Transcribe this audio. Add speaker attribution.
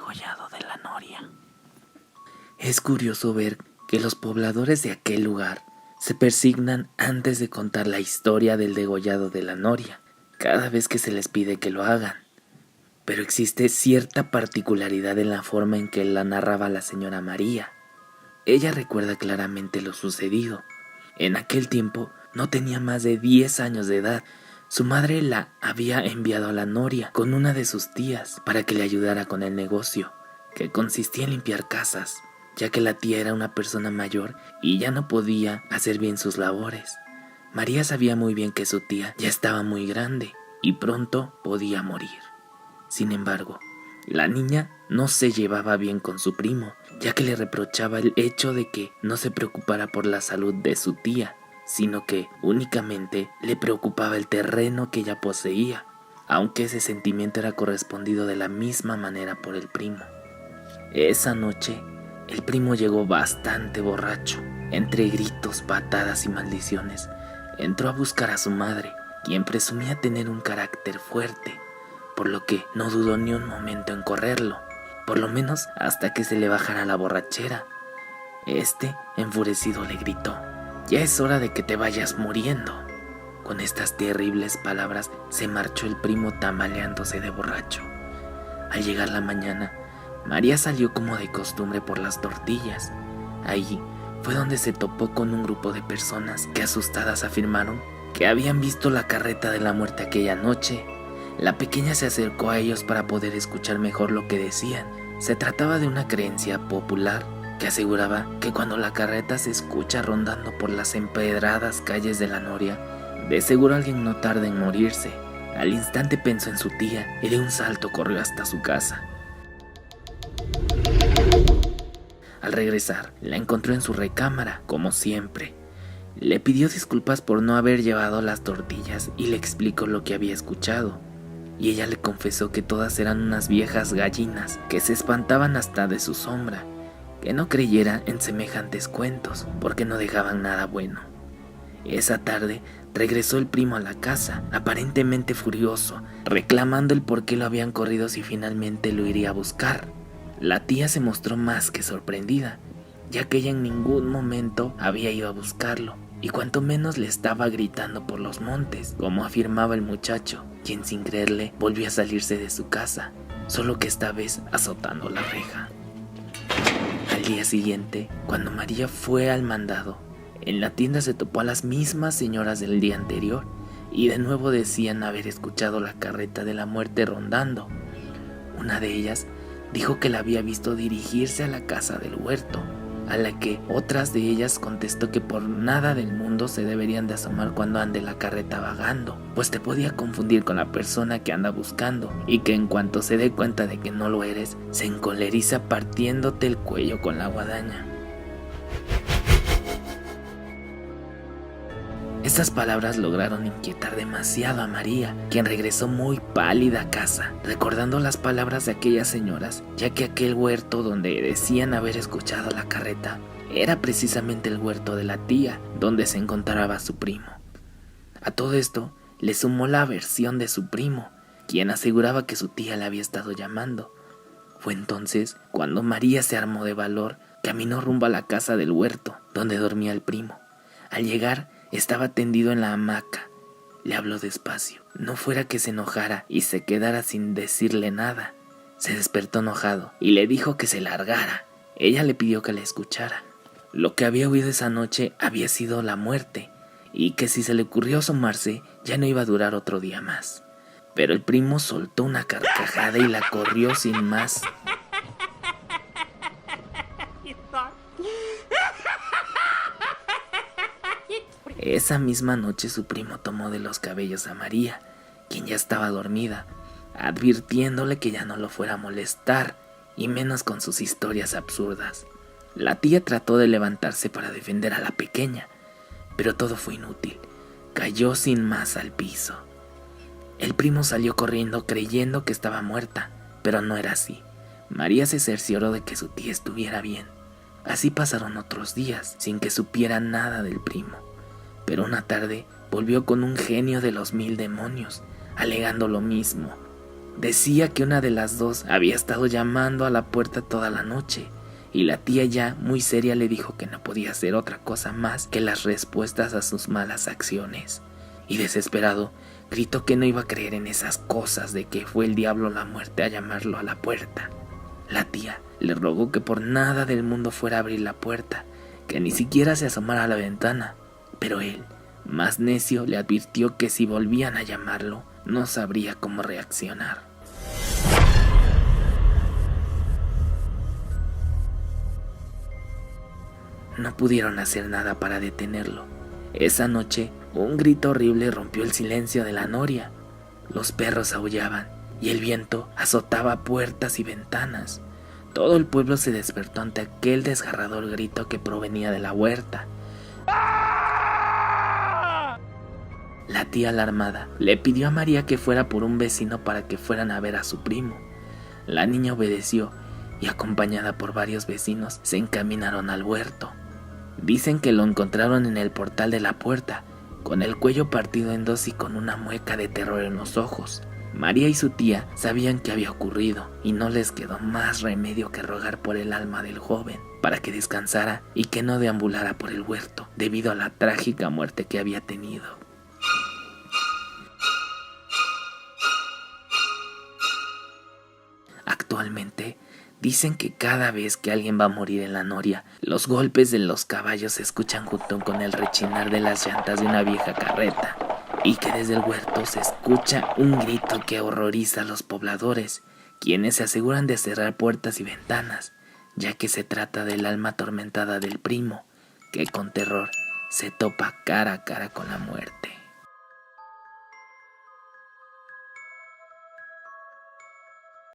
Speaker 1: degollado de la noria. Es curioso ver que los pobladores de aquel lugar se persignan antes de contar la historia del degollado de la noria, cada vez que se les pide que lo hagan. Pero existe cierta particularidad en la forma en que la narraba la señora María. Ella recuerda claramente lo sucedido. En aquel tiempo no tenía más de 10 años de edad. Su madre la había enviado a la noria con una de sus tías para que le ayudara con el negocio, que consistía en limpiar casas, ya que la tía era una persona mayor y ya no podía hacer bien sus labores. María sabía muy bien que su tía ya estaba muy grande y pronto podía morir. Sin embargo, la niña no se llevaba bien con su primo, ya que le reprochaba el hecho de que no se preocupara por la salud de su tía, sino que únicamente le preocupaba el terreno que ella poseía, aunque ese sentimiento era correspondido de la misma manera por el primo. Esa noche, el primo llegó bastante borracho. Entre gritos, patadas y maldiciones, entró a buscar a su madre, quien presumía tener un carácter fuerte, por lo que no dudó ni un momento en correrlo, por lo menos hasta que se le bajara la borrachera. Enfurecido, le gritó: «Ya es hora de que te vayas muriendo». Con estas terribles palabras se marchó el primo tambaleándose de borracho. Al llegar la mañana, María salió como de costumbre por las tortillas. Allí fue donde se topó con un grupo de personas que, asustadas, afirmaron que habían visto la carreta de la muerte aquella noche. La pequeña se acercó a ellos para poder escuchar mejor lo que decían. Se trataba de una creencia popular que aseguraba que cuando la carreta se escucha rondando por las empedradas calles de la noria, de seguro alguien no tarda en morirse. Al instante pensó en su tía y de un salto corrió hasta su casa. Al regresar, la encontró en su recámara, como siempre. Le pidió disculpas por no haber llevado las tortillas y le explicó lo que había escuchado. Y ella le confesó que todas eran unas viejas gallinas que se espantaban hasta de su sombra, que no creyera en semejantes cuentos porque no dejaban nada bueno. Esa tarde regresó el primo a la casa, aparentemente furioso, reclamando el por qué lo habían corrido si finalmente lo iría a buscar. La tía se mostró más que sorprendida, ya que ella en ningún momento había ido a buscarlo, y cuanto menos le estaba gritando por los montes, como afirmaba el muchacho, quien sin creerle volvió a salirse de su casa, solo que esta vez azotando la reja. Al día siguiente, cuando María fue al mandado, en la tienda se topó a las mismas señoras del día anterior, y de nuevo decían haber escuchado la carreta de la muerte rondando. Una de ellas dijo que la había visto dirigirse a la casa del huerto, a la que otras de ellas contestó que por nada del mundo se deberían de asomar cuando ande la carreta vagando, pues te podía confundir con la persona que anda buscando, y que en cuanto se dé cuenta de que no lo eres, se encoleriza partiéndote el cuello con la guadaña. Estas palabras lograron inquietar demasiado a María, quien regresó muy pálida a casa, recordando las palabras de aquellas señoras, ya que aquel huerto donde decían haber escuchado la carreta era precisamente el huerto de la tía, donde se encontraba su primo. A todo esto le sumó la aversión de su primo, quien aseguraba que su tía la había estado llamando. Fue entonces cuando María se armó de valor, caminó rumbo a la casa del huerto, donde dormía el primo. Al llegar, estaba tendido en la hamaca. Le habló despacio, no fuera que se enojara y se quedara sin decirle nada. Se despertó enojado y le dijo que se largara. Ella le pidió que la escuchara. Lo que había oído esa noche había sido la muerte, y que si se le ocurrió asomarse ya no iba a durar otro día más. Pero el primo soltó una carcajada y la corrió sin más. Esa misma noche su primo tomó de los cabellos a María, quien ya estaba dormida, advirtiéndole que ya no lo fuera a molestar, y menos con sus historias absurdas. La tía trató de levantarse para defender a la pequeña, pero todo fue inútil. Cayó sin más al piso. El primo salió corriendo creyendo que estaba muerta, pero no era así. María se cercioró de que su tía estuviera bien. Así pasaron otros días sin que supiera nada del primo. Pero una tarde volvió con un genio de los 1000 demonios, alegando lo mismo. Decía que una de las dos había estado llamando a la puerta toda la noche, y la tía, ya muy seria, le dijo que no podía hacer otra cosa más que las respuestas a sus malas acciones. Y desesperado, gritó que no iba a creer en esas cosas de que fue el diablo o la muerte a llamarlo a la puerta. La tía le rogó que por nada del mundo fuera a abrir la puerta, que ni siquiera se asomara a la ventana, pero él, más necio, le advirtió que si volvían a llamarlo, no sabría cómo reaccionar. No pudieron hacer nada para detenerlo. Esa noche, un grito horrible rompió el silencio de la noria. Los perros aullaban y el viento azotaba puertas y ventanas. Todo el pueblo se despertó ante aquel desgarrador grito que provenía de la huerta. La tía, alarmada, le pidió a María que fuera por un vecino para que fueran a ver a su primo. La niña obedeció y, acompañada por varios vecinos, se encaminaron al huerto. Dicen que lo encontraron en el portal de la puerta, con el cuello partido en dos y con una mueca de terror en los ojos. María y su tía sabían qué había ocurrido y no les quedó más remedio que rogar por el alma del joven para que descansara y que no deambulara por el huerto debido a la trágica muerte que había tenido. Actualmente, dicen que cada vez que alguien va a morir en la noria, los golpes de los caballos se escuchan junto con el rechinar de las llantas de una vieja carreta, y que desde el huerto se escucha un grito que horroriza a los pobladores, quienes se aseguran de cerrar puertas y ventanas, ya que se trata del alma atormentada del primo, que con terror se topa cara a cara con la muerte.